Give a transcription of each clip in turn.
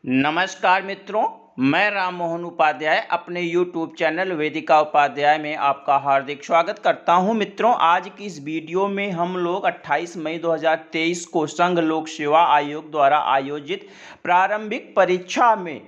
नमस्कार मित्रों, मैं राम मोहन उपाध्याय अपने YouTube चैनल वेदिका उपाध्याय में आपका हार्दिक स्वागत करता हूं। मित्रों, आज की इस वीडियो में हम लोग 28 मई 2023 को संघ लोक सेवा आयोग द्वारा आयोजित प्रारंभिक परीक्षा में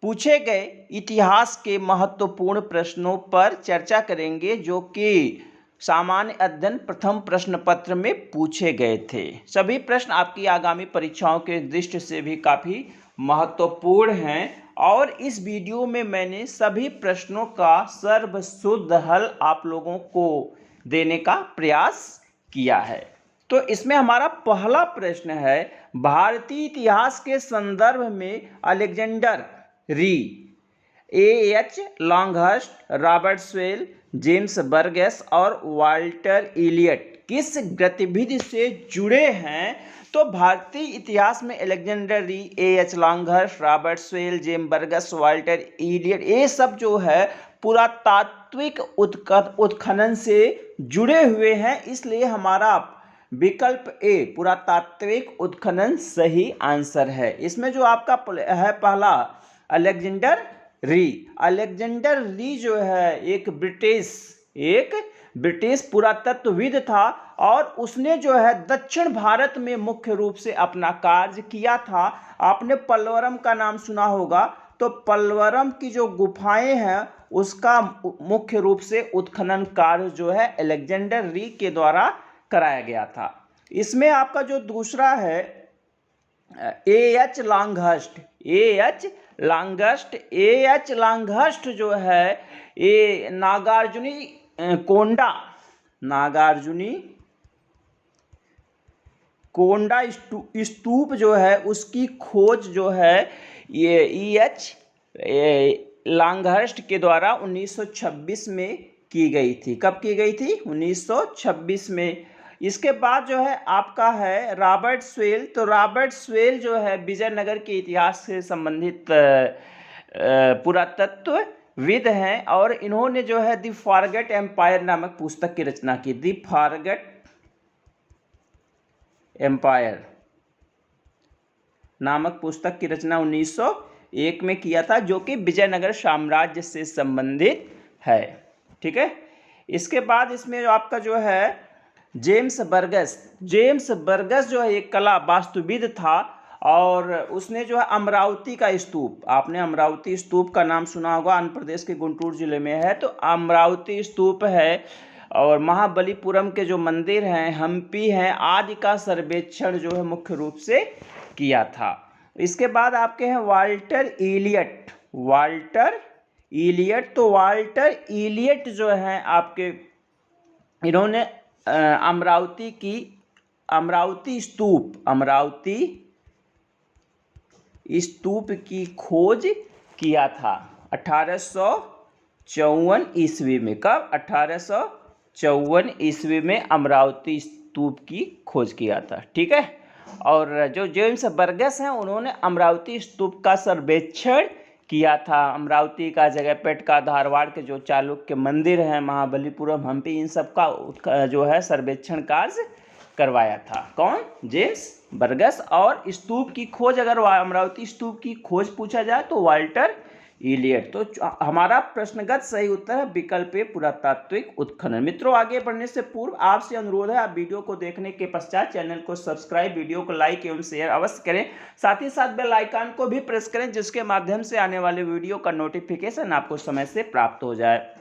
पूछे गए इतिहास के महत्वपूर्ण प्रश्नों पर चर्चा करेंगे, जो कि सामान्य अध्ययन प्रथम प्रश्न पत्र में पूछे गए थे। सभी प्रश्न आपकी आगामी परीक्षाओं के दृष्टि से भी काफ़ी महत्वपूर्ण हैं और इस वीडियो में मैंने सभी प्रश्नों का सर्वशुद्ध हल आप लोगों को देने का प्रयास किया है। तो इसमें हमारा पहला प्रश्न है, भारतीय इतिहास के संदर्भ में Alexander Rea, A.H. Longhurst, Robert Sewell, James Burgess और वाल्टर इलियट किस गतिविधि से जुड़े हैं? तो भारतीय इतिहास में Alexander Rea, A.H. Longhurst, Robert Sewell, James Burgess, Walter Elliot, ये सब जो है पुरातात्विक उत्खनन से जुड़े हुए हैं। इसलिए हमारा विकल्प ए पुरातात्विक उत्खनन सही आंसर है। इसमें जो आपका है पहला अलेक्जेंडर री जो है एक ब्रिटिश पुरातत्वविद था और उसने जो है दक्षिण भारत में मुख्य रूप से अपना कार्य किया था। आपने पल्वरम का नाम सुना होगा, तो पल्वरम की जो गुफाएं हैं उसका मुख्य रूप से उत्खनन कार्य जो है अलेक्जेंडर री के द्वारा कराया गया था। इसमें आपका जो दूसरा है A.H. लॉन्गहर्स्ट जो है ये नागार्जुनी कोंडा स्तूप जो है उसकी खोज जो है ये E.H. लॉन्गहर्स्ट के द्वारा 1926 में की गई थी। कब की गई थी? 1926 में। इसके बाद जो है आपका है रॉबर्ट स्वेल। तो रॉबर्ट स्वेल जो है विजयनगर के इतिहास से संबंधित पुरातत्वविद हैं और इन्होंने जो है द फॉरगेट एम्पायर नामक पुस्तक की रचना की। द फॉरगेट एम्पायर नामक पुस्तक की रचना 1901 में किया था, जो कि विजयनगर साम्राज्य से संबंधित है। ठीक है। इसके बाद इसमें जो आपका जो है जेम्स बर्गस जो है एक कला वास्तुविद था और उसने जो है अमरावती का स्तूप, आपने अमरावती स्तूप का नाम सुना होगा, आंध्र प्रदेश के गुंटूर जिले में है। तो अमरावती स्तूप है और महाबलीपुरम के जो मंदिर हैं, हम्पी हैं, आदि का सर्वेक्षण जो है मुख्य रूप से किया था। इसके बाद आपके हैं वाल्टर इलियट। तो वाल्टर इलियट जो है आपके इन्होंने अमरावती स्तूप की खोज किया था 1854 ईस्वी में। कब? 1854 ईस्वी में अमरावती स्तूप की खोज किया था। ठीक है। और जो जेम्स बर्गस हैं उन्होंने अमरावती स्तूप का सर्वेक्षण किया था। अमरावती का, जगहपेट का, धारवाड़ के जो चालुक्य मंदिर हैं, महाबलीपुरम, हम्पी, इन सब का जो है सर्वेक्षण कार्य करवाया था। कौन? James Burgess. और स्तूप की खोज, अगर अमरावती स्तूप की खोज पूछा जाए तो वाल्टर इलियट। तो हमारा प्रश्नगत सही उत्तर है विकल्प ए पुरातात्विक उत्खनन। मित्रों, आगे बढ़ने से पूर्व आपसे अनुरोध है, आप वीडियो को देखने के पश्चात चैनल को सब्सक्राइब, वीडियो को लाइक एवं शेयर अवश्य करें। साथ ही साथ बेल आइकन को भी प्रेस करें, जिसके माध्यम से आने वाले वीडियो का नोटिफिकेशन आपको समय से प्राप्त हो जाए।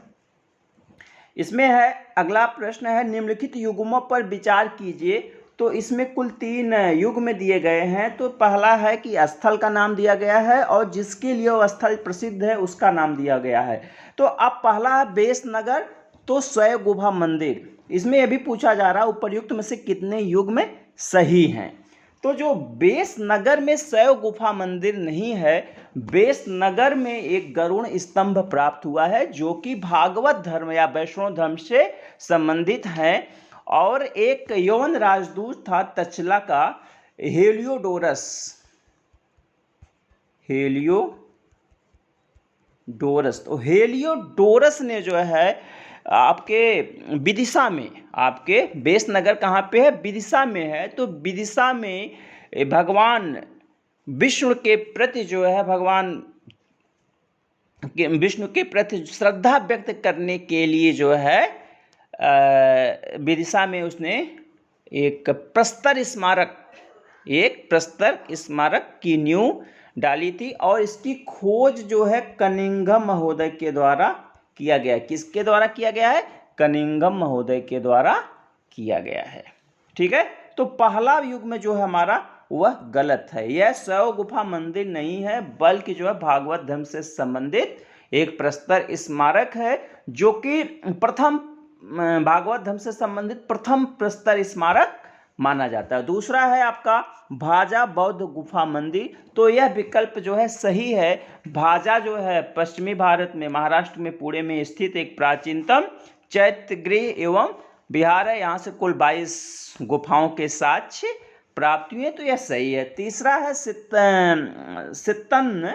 इसमें है अगला प्रश्न है, निम्नलिखित युग्मों पर विचार कीजिए। तो इसमें कुल 3 युग्म दिए गए हैं। तो पहला है कि स्थल का नाम दिया गया है और जिसके लिए वो स्थल प्रसिद्ध है उसका नाम दिया गया है। तो अब पहला है बेसनगर, तो स्वयं गुफा मंदिर। इसमें यह भी पूछा जा रहा है उपर्युक्त में से कितने युग्म सही हैं। तो जो बेसनगर में शैव गुफा मंदिर नहीं है, बेसनगर में एक गरुड़ स्तंभ प्राप्त हुआ है जो कि भागवत धर्म या वैष्णव धर्म से संबंधित है। और एक यवन राजदूत था तक्षशिला का, हेलियोडोरस। तो हेलियोडोरस ने जो है आपके विदिशा में, आपके बेसनगर कहाँ पे है? विदिशा में है। तो विदिशा में भगवान विष्णु के प्रति जो है भगवान विष्णु के प्रति श्रद्धा व्यक्त करने के लिए जो है विदिशा में उसने एक प्रस्तर स्मारक की नींव डाली थी, और इसकी खोज जो है कनिंघम महोदय के द्वारा किया गया है। किसके द्वारा किया गया है? कनिंघम महोदय के द्वारा किया गया है। ठीक है, तो पहला युग में जो है हमारा वह गलत है। यह शैव गुफा मंदिर नहीं है, बल्कि जो है भागवत धर्म से संबंधित एक प्रस्तर स्मारक है, जो कि प्रथम भागवत धर्म से संबंधित प्रथम प्रस्तर स्मारक माना जाता है। दूसरा है आपका भाजा बौद्ध गुफा मंदिर। तो यह विकल्प जो है सही है। भाजा जो है पश्चिमी भारत में महाराष्ट्र में पुणे में स्थित एक प्राचीनतम चैत्यगृह एवं विहार है। यहाँ से कुल 22 गुफाओं के साक्ष्य प्राप्त हुए, तो यह सही है। तीसरा है सित्तन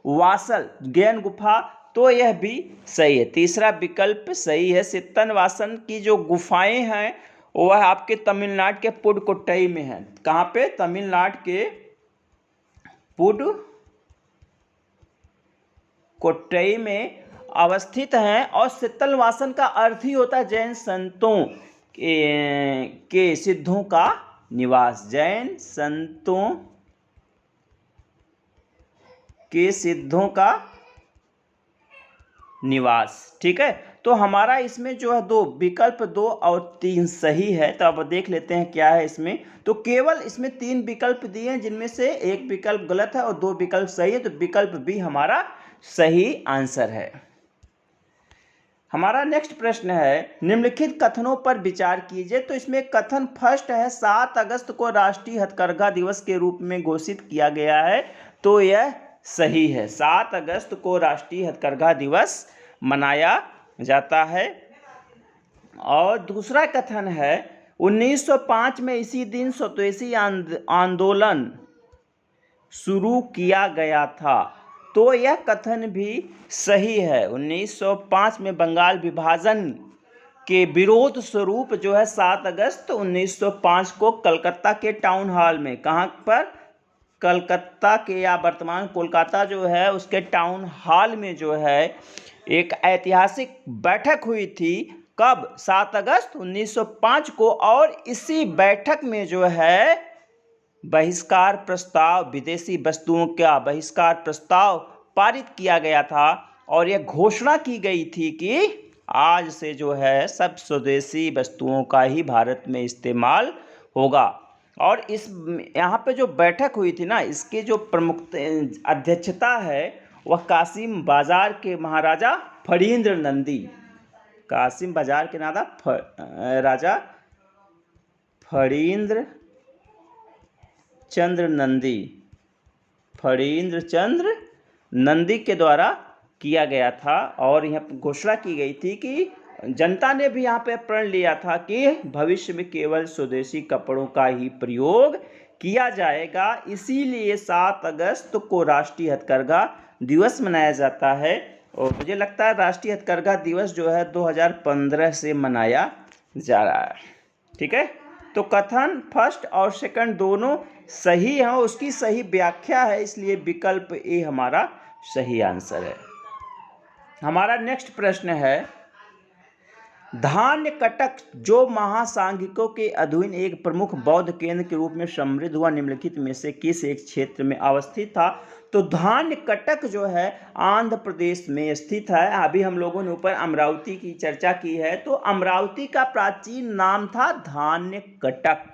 वासल गैन गुफा, तो यह भी सही है। तीसरा विकल्प सही है। सित्तन वासन की जो गुफाएं हैं वह आपके तमिलनाडु के पुडुकोट्टई में है। कहाँ पे? तमिलनाडु के पुडुकोट्टई में अवस्थित हैं। और सित्तन वासन का अर्थ ही होता है जैन संतों के सिद्धों का निवास। जैन संतों के सिद्धों का निवास। ठीक है, तो हमारा इसमें जो है विकल्प 2 और 3 सही है। तो अब देख लेते हैं क्या है इसमें। तो केवल इसमें 3 विकल्प दिए हैं, जिनमें से एक विकल्प गलत है और 2 विकल्प सही है। तो विकल्प बी हमारा सही आंसर है। हमारा नेक्स्ट प्रश्न है, निम्नलिखित कथनों पर विचार कीजिए। तो इसमें कथन फर्स्ट है, 7 अगस्त को राष्ट्रीय हथकरघा दिवस के रूप में घोषित किया गया है। तो यह सही है। 7 अगस्त को राष्ट्रीय हथकरघा दिवस मनाया जाता है। और दूसरा कथन है, 1905 में इसी दिन स्वदेशी आंदोलन शुरू किया गया था। तो यह कथन भी सही है। 1905 में बंगाल विभाजन के विरोध स्वरूप जो है 7 अगस्त 1905 को कलकत्ता के टाउन हॉल में, कहाँ पर? कलकत्ता के या वर्तमान कोलकाता जो है उसके टाउन हॉल में जो है एक ऐतिहासिक बैठक हुई थी। कब? 7 अगस्त 1905 को। और इसी बैठक में जो है बहिष्कार प्रस्ताव, विदेशी वस्तुओं का बहिष्कार प्रस्ताव पारित किया गया था। और यह घोषणा की गई थी कि आज से जो है सब स्वदेशी वस्तुओं का ही भारत में इस्तेमाल होगा। और इस यहाँ पे जो बैठक हुई थी ना, इसके जो प्रमुख अध्यक्षता है वह कासिम बाजार के महाराजा फणींद्र नंदी, कासिम बाजार के राजा फणींद्र चंद्र नंदी के द्वारा किया गया था। और यह घोषणा की गई थी कि जनता ने भी यहाँ पे प्रण लिया था कि भविष्य में केवल स्वदेशी कपड़ों का ही प्रयोग किया जाएगा। इसीलिए 7 अगस्त को राष्ट्रीय हथकरघा दिवस मनाया जाता है। और मुझे लगता है राष्ट्रीय हथकरघा दिवस जो है 2015 से मनाया जा रहा है। ठीक है, तो कथन फर्स्ट और सेकंड दोनों सही है, उसकी सही व्याख्या है, इसलिए विकल्प ए हमारा सही आंसर है। हमारा नेक्स्ट प्रश्न है, धान्य कटक जो महासांघिकों के अधीन एक प्रमुख बौद्ध केंद्र के रूप में समृद्ध हुआ निम्नलिखित में से किस एक क्षेत्र में अवस्थित था? तो धान्य कटक जो है आंध्र प्रदेश में स्थित है। अभी हम लोगों ने ऊपर अमरावती की चर्चा की है। तो अमरावती का प्राचीन नाम था धान्य कटक,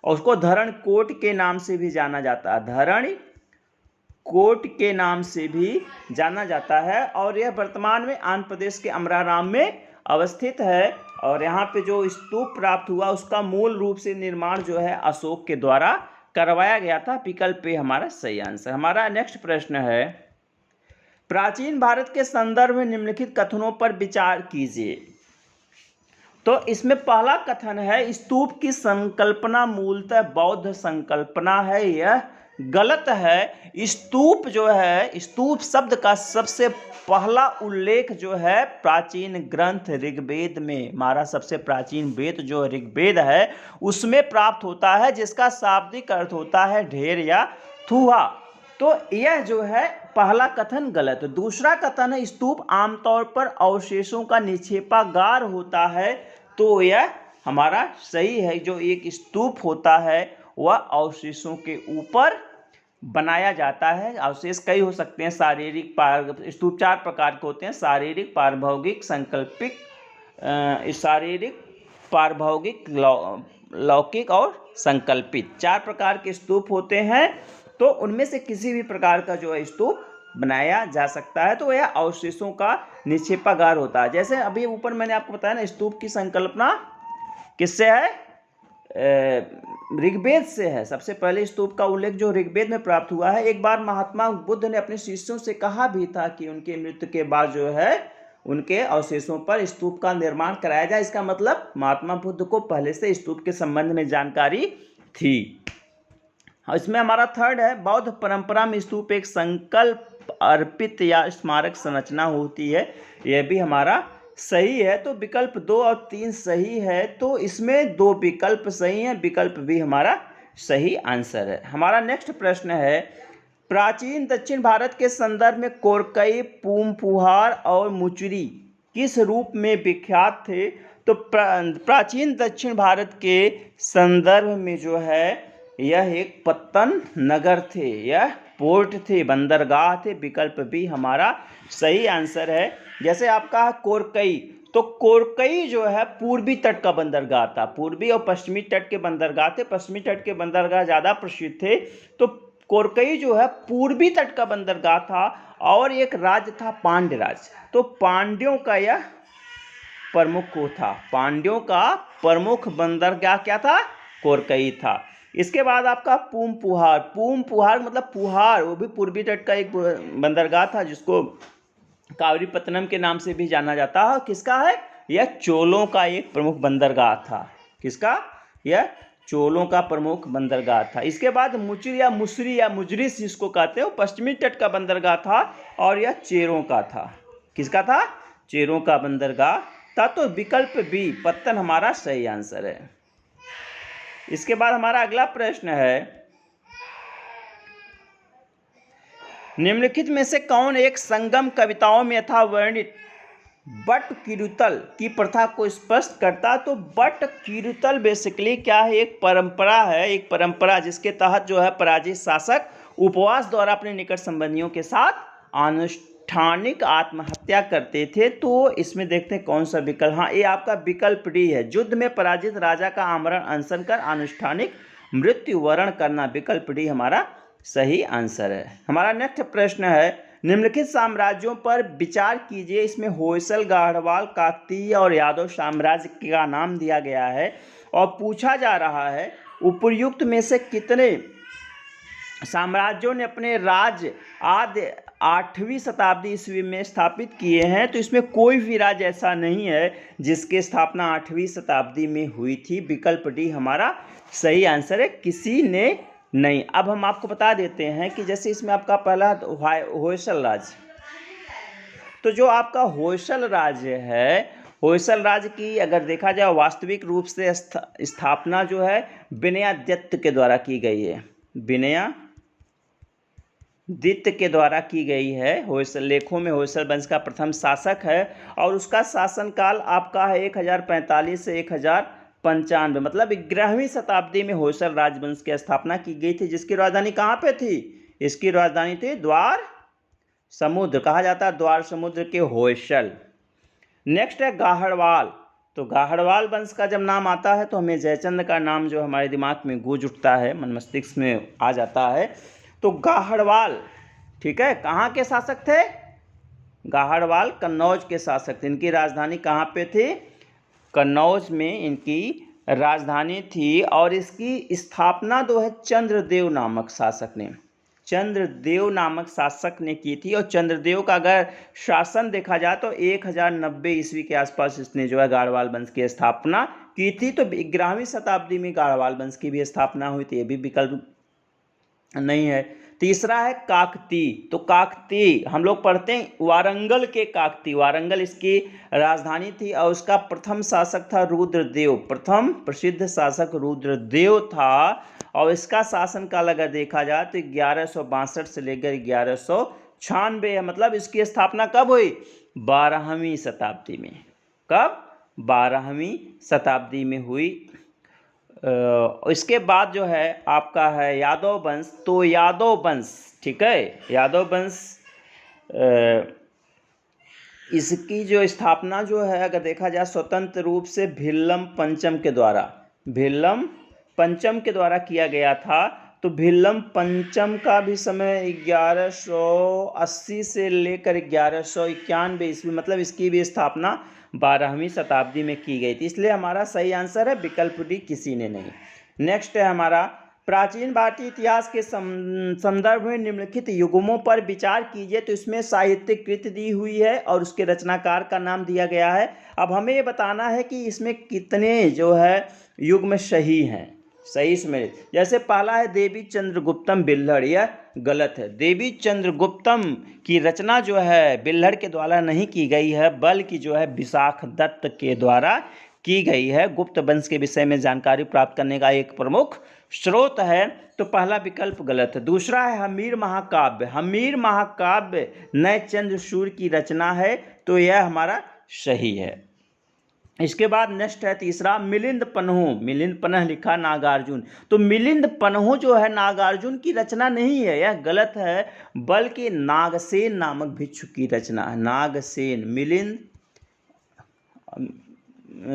और उसको धरणकोट के नाम से भी जाना जाता है। धरणकोट के नाम से भी जाना जाता है। और यह वर्तमान में आंध्र प्रदेश के अमराराम में अवस्थित है। और यहाँ पे जो स्तूप प्राप्त हुआ उसका मूल रूप से निर्माण जो है अशोक के द्वारा करवाया गया था। विकल्प पे हमारा सही आंसर। हमारा नेक्स्ट प्रश्न है, प्राचीन भारत के संदर्भ में निम्नलिखित कथनों पर विचार कीजिए। तो इसमें पहला कथन है, स्तूप की संकल्पना मूलतः बौद्ध संकल्पना है। यह गलत है। स्तूप जो है, स्तूप शब्द का सबसे पहला उल्लेख जो है प्राचीन ग्रंथ ऋग्वेद में, हमारा सबसे प्राचीन वेद जो ऋग्वेद है उसमें प्राप्त होता है, जिसका शाब्दिक अर्थ होता है ढेर या थूहा। तो यह जो है पहला कथन गलत है। दूसरा कथन है स्तूप आमतौर पर अवशेषों का निक्षेपागार होता है, तो यह हमारा सही है। जो एक स्तूप होता है वह अवशेषों के ऊपर बनाया जाता है। अवशेष कई हो सकते हैं, स्तूप 4 प्रकार के होते हैं: शारीरिक, पारभौगिक, संकल्पिक, शारीरिक, पारभौगिक, लौकिक और संकल्पित। 4 प्रकार के स्तूप होते हैं, तो उनमें से किसी भी प्रकार का जो है स्तूप बनाया जा सकता है, तो यह अवशेषों का निक्षेपागार होता है। जैसे अभी ऊपर मैंने आपको बताया ना, स्तूप की संकल्पना किससे है? ऋग्वेद से है। सबसे पहले स्तूप का उल्लेख जो ऋग्वेद में प्राप्त हुआ है। एक बार महात्मा बुद्ध ने अपने शिष्यों से कहा भी था कि उनके मृत्यु के बाद जो है उनके अवशेषों पर स्तूप का निर्माण कराया जाए। इसका मतलब महात्मा बुद्ध को पहले से स्तूप के संबंध में जानकारी थी। इसमें हमारा थर्ड है, बौद्ध परंपरा में स्तूप एक संकल्प अर्पित या स्मारक संरचना होती है। यह भी हमारा सही है। तो विकल्प 2 और 3 सही है, तो इसमें 2 विकल्प सही हैं, विकल्प भी हमारा सही आंसर है। हमारा नेक्स्ट प्रश्न है, प्राचीन दक्षिण भारत के संदर्भ में कोरकई, पूम-पुहार और मुचरी किस रूप में विख्यात थे? तो प्राचीन दक्षिण भारत के संदर्भ में जो है यह एक पत्तन नगर थे, यह पोर्ट थे, बंदरगाह थे। विकल्प भी हमारा सही आंसर है। जैसे आपका कोरकई, तो कोरकई जो है पूर्वी तट का बंदरगाह था। पूर्वी और पश्चिमी तट के बंदरगाह थे, पश्चिमी तट के बंदरगाह ज़्यादा प्रसिद्ध थे, तो कोरकई जो है पूर्वी तट का बंदरगाह था। और एक राज्य था पांड्य राज्य, तो पांड्यों का यह प्रमुख था। पांड्यों का प्रमुख बंदरगाह क्या था? कोरकई था। इसके बाद आपका पूम-पुहार। पूम-पुहार मतलब पुहार, वो भी पूर्वी तट का एक बंदरगाह था जिसको कावरीपत्तनम के नाम से भी जाना जाता है। किसका है? यह चोलों का एक प्रमुख बंदरगाह था। किसका? यह चोलों का प्रमुख बंदरगाह था। इसके बाद मुचरी या मुसरी या मुजरिस जिसको कहते हैं, वो पश्चिमी तट का बंदरगाह था और यह चेरों का था। किसका था? चेरों का बंदरगाह था। तो विकल्प बी पत्तन हमारा सही आंसर है। इसके बाद हमारा अगला प्रश्न है, निम्नलिखित में से कौन एक संगम कविताओं में यथा वर्णित बट किरुतल की प्रथा को स्पष्ट करता? तो बट किरुतल बेसिकली क्या है? एक परंपरा है, एक परंपरा जिसके तहत जो है पराजित शासक उपवास द्वारा अपने निकट संबंधियों के साथ अनुष्ठानिक आत्महत्या करते थे। तो इसमें देखते हैं कौन सा विकल्प। हाँ, ये आपका विकल्प डी है। युद्ध में पराजित राजा का आमरण अनशन कर अनुष्ठानिक मृत्यु वरण करना। विकल्प डी हमारा सही आंसर है। हमारा नेक्स्ट प्रश्न है, निम्नलिखित साम्राज्यों पर विचार कीजिए। इसमें होयसल, गाढ़वाल, काकतीय और यादव साम्राज्य का नाम दिया गया है और पूछा जा रहा है उपर्युक्त में से कितने साम्राज्यों ने अपने राज्य आदि 8वीं शताब्दी ईस्वी में स्थापित किए हैं। तो इसमें कोई भी राज्य ऐसा नहीं है जिसकी स्थापना 8वीं शताब्दी में हुई थी। विकल्प डी हमारा सही आंसर है, किसी ने नहीं। अब हम आपको बता देते हैं कि जैसे इसमें आपका पहला होयसल राज्य, तो जो आपका होयसल राज्य है, होयसल राज्य की अगर देखा जाए वास्तविक रूप से स्थापना जो है विनयादित्य के द्वारा की गई है। विनयादित्य के द्वारा की गई है। होयसल लेखों में होयसल वंश का प्रथम शासक है और उसका शासनकाल आपका है 1045 से 1095, मतलब 11वीं शताब्दी में होयसल राजवंश की स्थापना की गई थी, जिसकी राजधानी कहाँ पे थी? इसकी राजधानी थी द्वार समुद्र, कहा जाता है द्वार समुद्र के होयसल। नेक्स्ट है गाहड़वाल। तो गाहड़वाल वंश का जब नाम आता है तो हमें जयचंद का नाम जो हमारे दिमाग में गूंज उठता है, मन मस्तिष्क में आ जाता है। तो गाहड़वाल, ठीक है, कहाँ के शासक थे? गाहड़वाल कन्नौज के शासक थे। इनकी राजधानी कहाँ पे थी? कन्नौज में इनकी राजधानी थी। और इसकी स्थापना जो है चंद्रदेव नामक शासक ने, चंद्रदेव नामक शासक ने की थी। और चंद्रदेव का अगर शासन देखा जाए तो 1090 ईस्वी के आसपास इसने जो है गाढ़वाल वंश की स्थापना की थी। तो 11वीं शताब्दी में गाढ़वाल वंश की भी स्थापना हुई थी, ये भी विकल्प नहीं है। तीसरा है काकतीय। तो काकतीय हम लोग पढ़ते हैं वारंगल के काकतीय, वारंगल इसकी राजधानी थी और उसका प्रथम शासक था रुद्रदेव। प्रथम प्रसिद्ध शासक रुद्रदेव था और इसका शासनकाल अगर देखा जाए तो 1162 से लेकर 1196 है। मतलब इसकी स्थापना कब हुई? 12वीं शताब्दी में। कब? 12वीं शताब्दी में हुई। इसके बाद जो है आपका है यादव वंश। तो यादव वंश, ठीक है, यादव वंश इसकी जो स्थापना जो है अगर देखा जाए स्वतंत्र रूप से भिल्लम पंचम के द्वारा किया गया था। तो भिल्लम पंचम का भी समय 1180 से लेकर 1191 ईस्वी, मतलब इसकी भी स्थापना 12वीं शताब्दी में की गई थी। इसलिए हमारा सही आंसर है विकल्प डी, किसी ने नहीं। नेक्स्ट है हमारा प्राचीन भारतीय इतिहास के संदर्भ में निम्नलिखित युग्मों पर विचार कीजिए। तो इसमें साहित्यिक कृति दी हुई है और उसके रचनाकार का नाम दिया गया है। अब हमें ये बताना है कि इसमें कितने जो है युग्म सही हैं। सही इसमें जैसे पहला है देवी चंद्रगुप्तम बिल्हड़, यह गलत है। देवी चंद्रगुप्तम की रचना जो है बिल्हड़ के द्वारा नहीं की गई है, बल्कि जो है विशाख दत्त के द्वारा की गई है। गुप्त वंश के विषय में जानकारी प्राप्त करने का एक प्रमुख स्रोत है। तो पहला विकल्प गलत है। दूसरा है हमीर महाकाव्य। हमीर महाकाव्य नयचंद्र सूर्य की रचना है, तो यह हमारा सही है। इसके बाद नेक्स्ट है तीसरा मिलिंद पन्हु। मिलिंद पन्ह लिखा नागार्जुन। तो मिलिंद पन्हु जो है नागार्जुन की रचना नहीं है, यह गलत है, बल्कि नागसेन नामक भिक्षु की रचना है। नागसेन।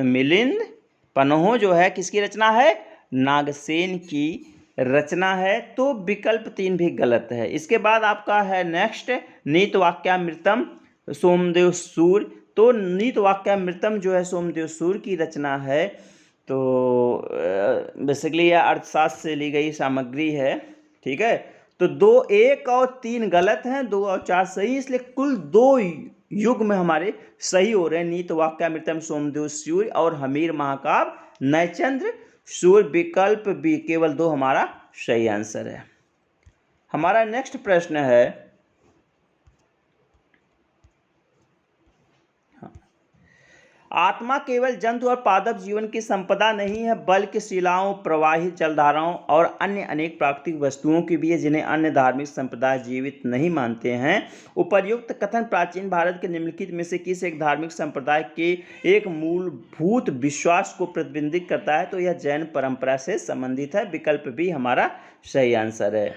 मिलिंद पन्हु जो है किसकी रचना है? नागसेन की रचना है। तो विकल्प 3 भी गलत है। इसके बाद आपका है नेक्स्ट नीतवाक्यामृतम सोमदेव सूर्य। तो नीतवाक्यामृतम जो है सोमदेव सूर्य की रचना है। तो बेसिकली यह अर्थशास्त्र से ली गई सामग्री है, ठीक है। तो 2, 1 और 3 गलत हैं, 2 और 4 सही, इसलिए कुल 2 युग में हमारे सही हो रहे हैं। नीतवाक्यामृतम सोमदेव सूर्य और हमीर महाकाव्य नयचंद्र सूर्य। विकल्प बी केवल 2 हमारा सही आंसर है। हमारा नेक्स्ट प्रश्न है आत्मा केवल जंतु और पादप जीवन की संपदा नहीं है, बल्कि शिलाओं, प्रवाही जलधाराओं और अन्य अनेक प्राकृतिक वस्तुओं की भी है, जिन्हें अन्य धार्मिक संप्रदाय जीवित नहीं मानते हैं। उपर्युक्त कथन प्राचीन भारत के निम्नलिखित में से किस एक धार्मिक संप्रदाय के एक मूलभूत विश्वास को प्रतिबिंबित करता है? तो यह जैन परंपरा से संबंधित है। विकल्प बी हमारा सही आंसर है।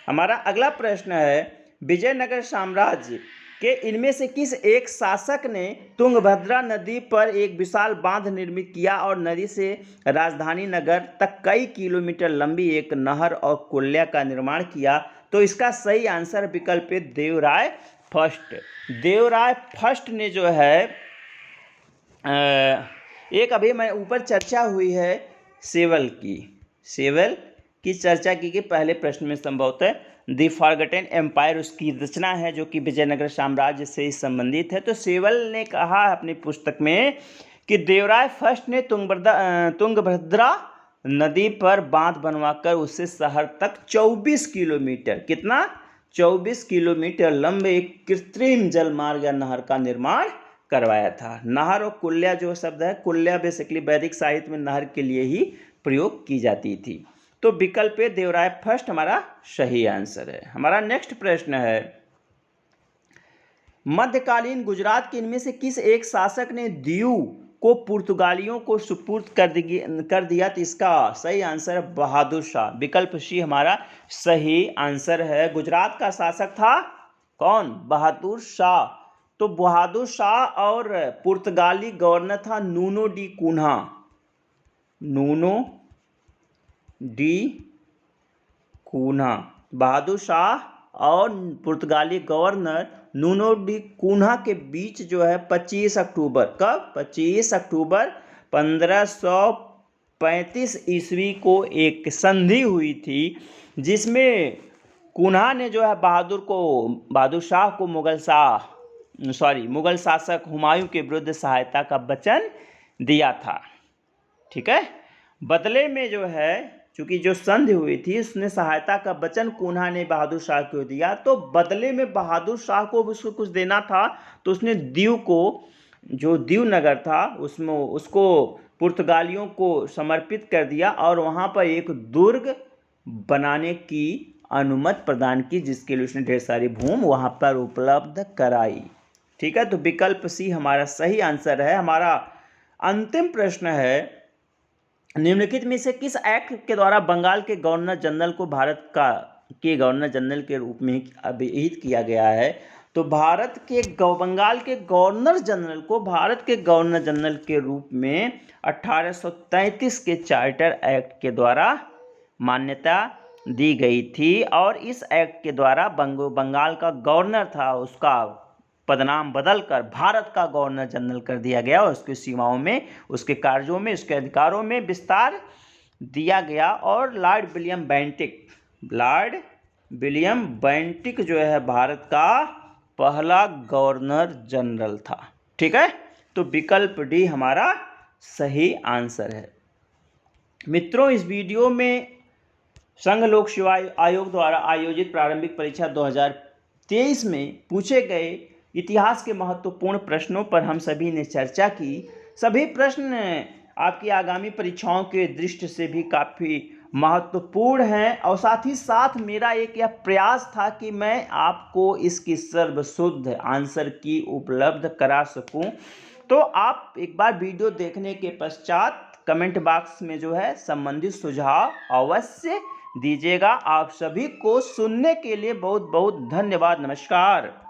हमारा अगला प्रश्न है विजयनगर साम्राज्य कि इनमें से किस एक शासक ने तुंगभद्रा नदी पर एक विशाल बांध निर्मित किया और नदी से राजधानी नगर तक कई किलोमीटर लंबी एक नहर और कुल्या का निर्माण किया? तो इसका सही आंसर विकल्प है देवराय फर्स्ट। देवराय फर्स्ट ने जो है एक अभी मैं ऊपर चर्चा हुई है सेवल की चर्चा की कि पहले प्रश्न में संभवतः दी फॉरगॉटन एम्पायर उसकी रचना है, जो कि विजयनगर साम्राज्य से संबंधित है। तो सेवल ने कहा अपनी पुस्तक में कि देवराय फर्स्ट ने तुंगभद्रा नदी पर बांध बनवाकर उससे शहर तक 24 किलोमीटर, कितना? 24 किलोमीटर लंबे एक कृत्रिम जलमार्ग या नहर का निर्माण करवाया था। नहर और कुल्या जो शब्द है, कुल्या बेसिकली वैदिक साहित्य में नहर के लिए ही प्रयोग की जाती थी। तो विकल्प ए देवराय फर्स्ट हमारा सही आंसर है। हमारा नेक्स्ट प्रश्न है मध्यकालीन गुजरात के इनमें से किस एक शासक ने दीव को पुर्तगालियों को सुपुर्द कर दिया? तो इसका सही आंसर है बहादुर शाह। विकल्प सी हमारा सही आंसर है। गुजरात का शासक था कौन? बहादुर शाह। तो बहादुर शाह और पुर्तगाली गवर्नर था नूनो डी कुन्हा। बहादुर शाह और पुर्तगाली गवर्नर नूनो डी कुन्हा के बीच जो है 25 अक्टूबर, कब? 25 अक्टूबर 1535 ईस्वी को एक संधि हुई थी, जिसमें कुन्हा ने जो है बहादुर शाह को मुगल शासक हुमायूं के विरुद्ध सहायता का वचन दिया था, ठीक है। बदले में जो है चूंकि जो संधि हुई थी उसने सहायता का वचन कुन्हा ने बहादुर शाह को दिया, तो बदले में बहादुर शाह को उसको कुछ देना था, तो उसने दीव को, जो दीव नगर था उसमें उसको पुर्तगालियों को समर्पित कर दिया और वहाँ पर एक दुर्ग बनाने की अनुमति प्रदान की, जिसके लिए उसने ढेर सारी भूमि वहाँ पर उपलब्ध कराई। ठीक है, तो विकल्प सी हमारा सही आंसर है। हमारा अंतिम प्रश्न है, निम्नलिखित में से किस एक्ट के द्वारा बंगाल के गवर्नर जनरल को भारत के गवर्नर जनरल के रूप में अभिहित किया गया है? तो बंगाल के गवर्नर जनरल को भारत के गवर्नर जनरल के रूप में 1833 के चार्टर एक्ट के द्वारा मान्यता दी गई थी, और इस एक्ट के द्वारा बंगाल का गवर्नर था, उसका पदनाम बदलकर भारत का गवर्नर जनरल कर दिया गया और उसकी सीमाओं में, उसके कार्यों में, उसके अधिकारों में विस्तार दिया गया। और लॉर्ड विलियम बेंटिक जो है भारत का पहला गवर्नर जनरल था। ठीक है, तो विकल्प डी हमारा सही आंसर है। मित्रों, इस वीडियो में संघ लोक सेवा आयोग द्वारा आयोजित प्रारंभिक परीक्षा 2023 में पूछे गए इतिहास के महत्वपूर्ण प्रश्नों पर हम सभी ने चर्चा की। सभी प्रश्न आपकी आगामी परीक्षाओं के दृष्टि से भी काफ़ी महत्वपूर्ण हैं, और साथ ही साथ मेरा एक यह प्रयास था कि मैं आपको इसकी सर्वशुद्ध आंसर की उपलब्ध करा सकूं। तो आप एक बार वीडियो देखने के पश्चात कमेंट बॉक्स में जो है संबंधित सुझाव अवश्य दीजिएगा। आप सभी को सुनने के लिए बहुत बहुत धन्यवाद। नमस्कार।